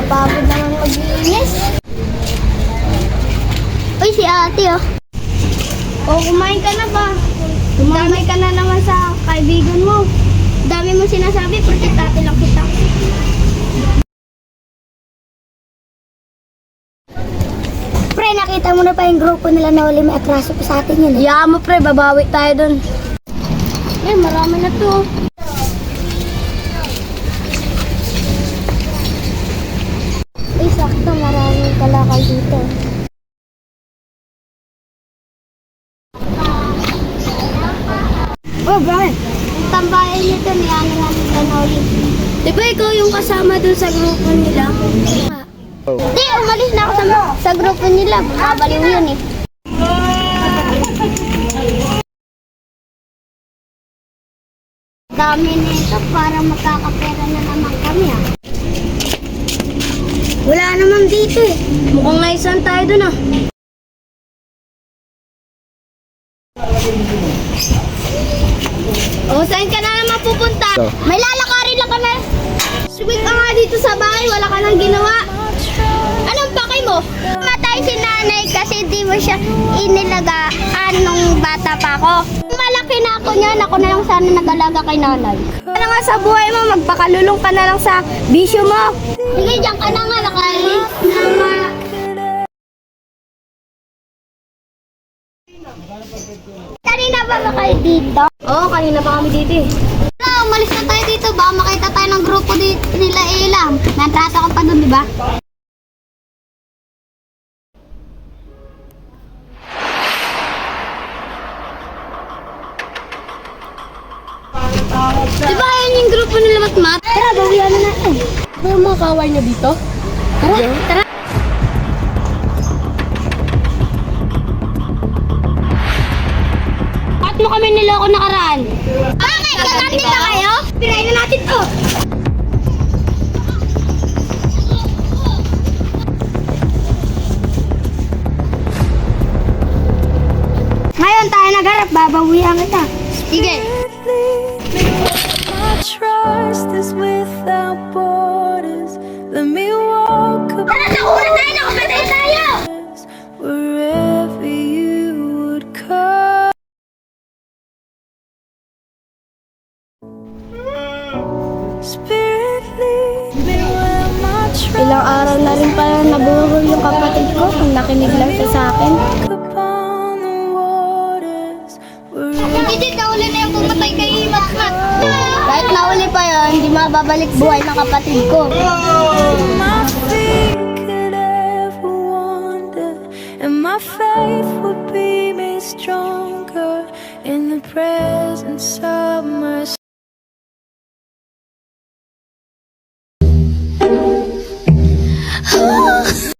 Nakakapagod naman mag-iinis. Uy, si ate oh. Oh, kumain ka na ba? Dumamay ka na naman sa kaibigan mo. Dami mo sinasabi, porque tate lang kita. Pre, nakita mo na pa yung grupo nila na uli may atraso pa sa atin yun. Hayaan mo pre, babawi tayo dun. Eh, marami na to. Uy, sakto, maraming kalakal dito. Oh, bakit? Ang tambayan nito ni ano natin Tanoli. Di ba ikaw yung kasama dun sa grupo nila? Hindi, umalis na ako sa grupo nila. Babaliw yun eh. Dami nito para magkakapera na naman kami ah. Wala naman dito eh. Mukhang naisan tayo dun ah. Oh, saan ka na naman pupunta? May lalakarin lang ka na. Sweet ka nga dito sa bahay, wala ka nang ginawa. Anong pakay mo? Matay si nanay kasi di mo siya inilagaan nung bata pa ako. Malaki na ako niyan, ako na lang sana nag-alaga kay nanay. Ano nga sa buhay mo, magpakalulong ka na lang sa bisyo mo. Sige, diyan ka na nga, nakalis na. Kanina ba kayo dito? Oo, kanina pa kami dito eh. Umalis na tayo dito. Baka makita tayo ng grupo nila Elam. Nantrato ka pa dun, di ba? Di ba yan yung grupo nila Matmat? Tara, bawian na natin. Ano yung mga kaway niya dito? Tara, tara. Bakit mo kami niloko nakaraan? Bakit? Ganti na kayo? Pirayin na natin to. Ngayon tayo nagharap, babawihan kita. Sige. My trust is without borders. Let me walk up Tara, nakuha tayo! Nakapatay tayo! wherever you would come. Spirit lead me where my trust Ilang araw na rin pala nabuhol yung kapatid ko kung nakinig lang siya sa akin. upon the waters. Hindi, nauli na yung pumatay kay Matmat. Kahit nauli pa yun, hindi mababalik buhay ng kapatid ko. My feet could ever wander, and my faith would be made stronger in the presence of my